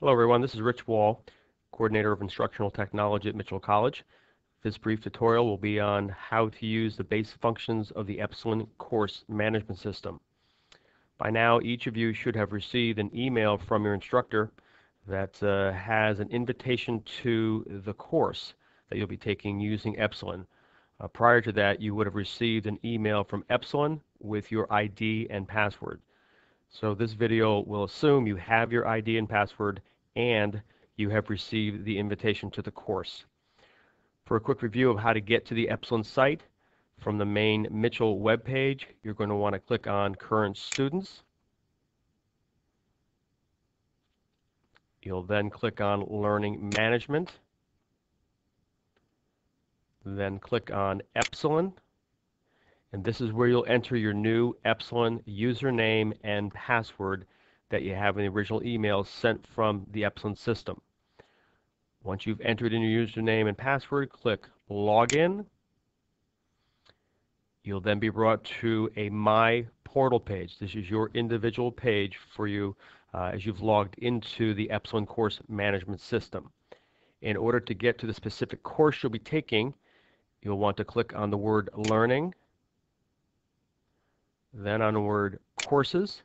Hello everyone, this is Rich Wall, Coordinator of Instructional Technology at Mitchell College. This brief tutorial will be on how to use the basic functions of the Epsilen course management system. By now, each of you should have received an email from your instructor that has an invitation to the course that you'll be taking using Epsilen. Prior to that, you would have received an email from Epsilen with your ID and password. So this video will assume you have your ID and password and you have received the invitation to the course. For a quick review of how to get to the Epsilen site, from the main Mitchell webpage, you're going to want to click on Current Students. You'll then click on Learning Management. Then click on Epsilen. And this is where you'll enter your new Epsilen username and password that you have in the original email sent from the Epsilen system. Once you've entered in your username and password, click Login. You'll then be brought to a My Portal page. This is your individual page for you as you've logged into the Epsilen course management system. In order to get to the specific course you'll be taking, you'll want to click on the word Learning, then on the word Courses.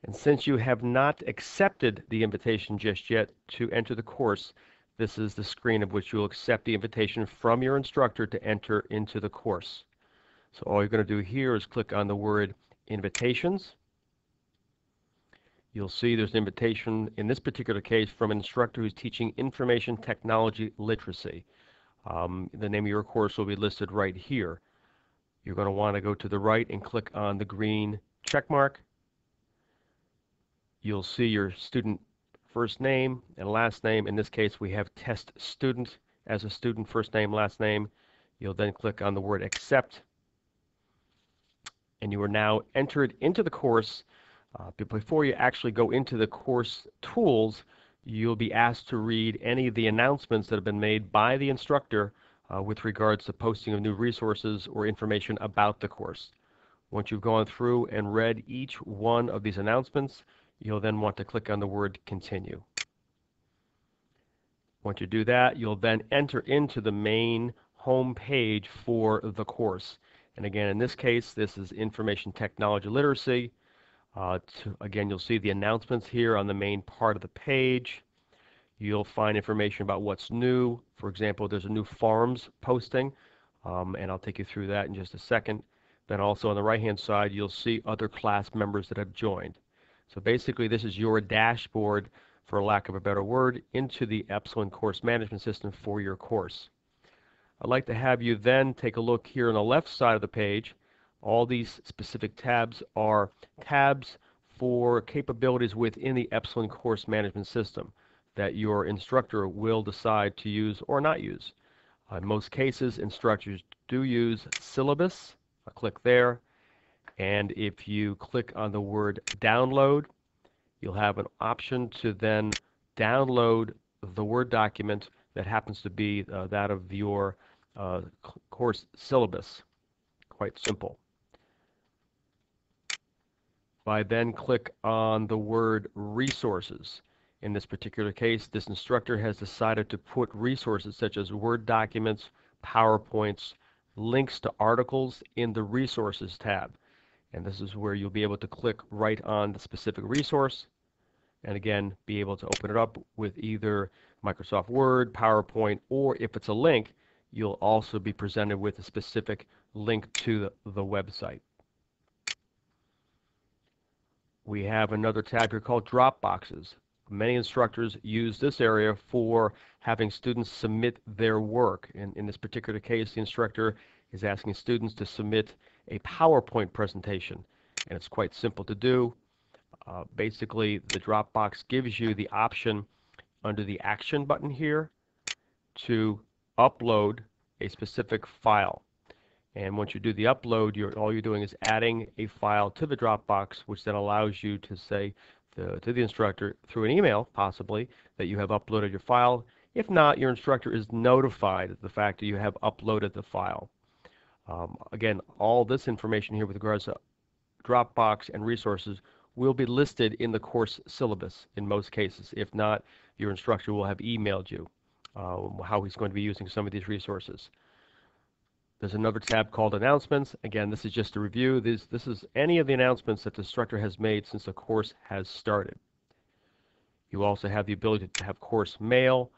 And since you have not accepted the invitation just yet to enter the course, this is the screen of which you'll accept the invitation from your instructor to enter into the course. So all you're going to do here is click on the word Invitations. You'll see there's an invitation, in this particular case, from an instructor who's teaching Information Technology Literacy. The name of your course will be listed right here. You're going to want to go to the right and click on the green check mark. You'll see your student first name and last name. In this case, we have test student as a student, first name, last name. You'll then click on the word accept. And you are now entered into the course. But before you actually go into the course tools, you'll be asked to read any of the announcements that have been made by the instructor with regards to posting of new resources or information about the course. Once you've gone through and read each one of these announcements, you'll then want to click on the word Continue. Once you do that, you'll then enter into the main home page for the course. And again, in this case, this is Information Technology Literacy. Again, you'll see the announcements here on the main part of the page. You'll find information about what's new. For example, there's a new forums posting, and I'll take you through that in just a second. Then also on the right-hand side, you'll see other class members that have joined. So basically, this is your dashboard, for lack of a better word, into the Epsilen course management system for your course. I'd like to have you then take a look here on the left side of the page. All these specific tabs are tabs for capabilities within the Epsilen course management system that your instructor will decide to use or not use. In most cases, instructors do use syllabus. I'll click there. And if you click on the word download, you'll have an option to then download the Word document that happens to be that of your course syllabus. Quite simple. If I then click on the word resources, in this particular case, this instructor has decided to put resources such as Word documents, PowerPoints, links to articles in the Resources tab. And this is where you'll be able to click right on the specific resource and again be able to open it up with either Microsoft Word, PowerPoint, or if it's a link, you'll also be presented with a specific link to the website. We have another tab here called Dropboxes. Many instructors use this area for having students submit their work. In this particular case, the instructor is asking students to submit a PowerPoint presentation, and it's quite simple to do. Basically, the Dropbox gives you the option under the Action button here to upload a specific file. And once you do the upload, all you're doing is adding a file to the Dropbox, which then allows you to say to the instructor through an email, possibly, that you have uploaded your file. If not, your instructor is notified of the fact that you have uploaded the file. Again, all this information here with regards to Dropbox and resources will be listed in the course syllabus in most cases. If not, your instructor will have emailed you how he's going to be using some of these resources. There's another tab called Announcements. Again, this is just a review. This is any of the announcements that the instructor has made since the course has started. You also have the ability to have course mail,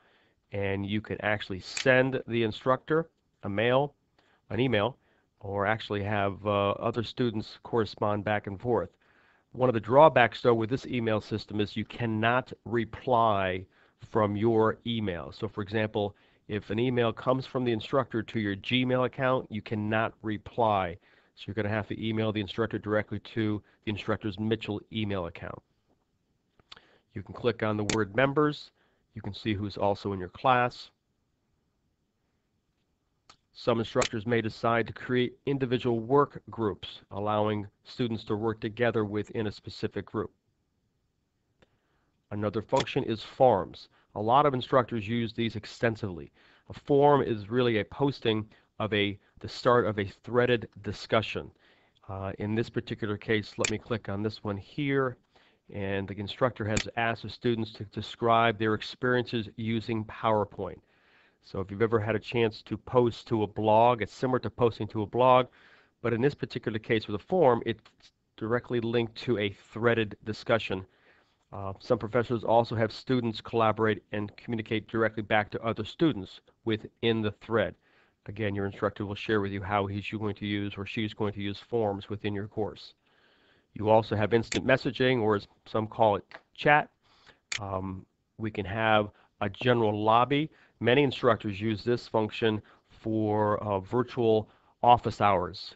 and you can actually send the instructor an email, or actually have other students correspond back and forth. One of the drawbacks, though, with this email system is you cannot reply from your email. So, for example, if an email comes from the instructor to your Gmail account, you cannot reply. So you're going to have to email the instructor directly to the instructor's Mitchell email account. You can click on the word members. You can see who's also in your class. Some instructors may decide to create individual work groups, allowing students to work together within a specific group. Another function is forums. A lot of instructors use these extensively. A forum is really a posting of the start of a threaded discussion. In this particular case, let me click on this one here, and the instructor has asked the students to describe their experiences using PowerPoint. So if you've ever had a chance to post to a blog, it's similar to posting to a blog, but in this particular case with a forum, it's directly linked to a threaded discussion. Some professors also have students collaborate and communicate directly back to other students within the thread. Again, your instructor will share with you how he's going to use or she's going to use forums within your course. You also have instant messaging, or as some call it, chat. We can have a general lobby. Many instructors use this function for virtual office hours.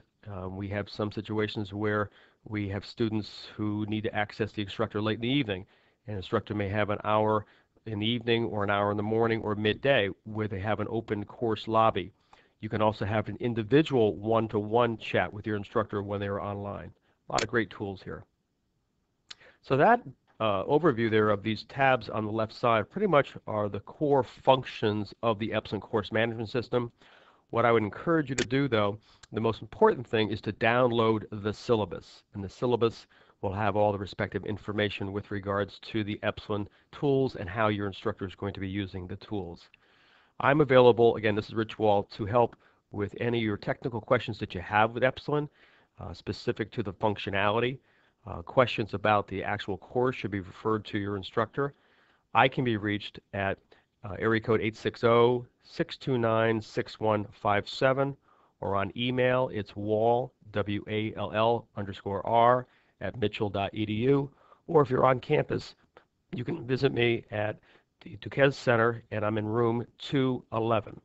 We have some situations where we have students who need to access the instructor late in the evening. An instructor may have an hour in the evening or an hour in the morning or midday where they have an open course lobby. You can also have an individual one-to-one chat with your instructor when they are online. A lot of great tools here. So that overview there of these tabs on the left side pretty much are the core functions of the Epsilen course management system. What I would encourage you to do, though, the most important thing is to download the syllabus. And the syllabus will have all the respective information with regards to the Epsilen tools and how your instructor is going to be using the tools. I'm available, again, this is Rich Wall, to help with any of your technical questions that you have with Epsilen, specific to the functionality. Questions about the actual course should be referred to your instructor. I can be reached at area code 860-629-6157, or on email, it's wall, WALL_R, at mitchell.edu. Or if you're on campus, you can visit me at the Duquesne Center, and I'm in room 211.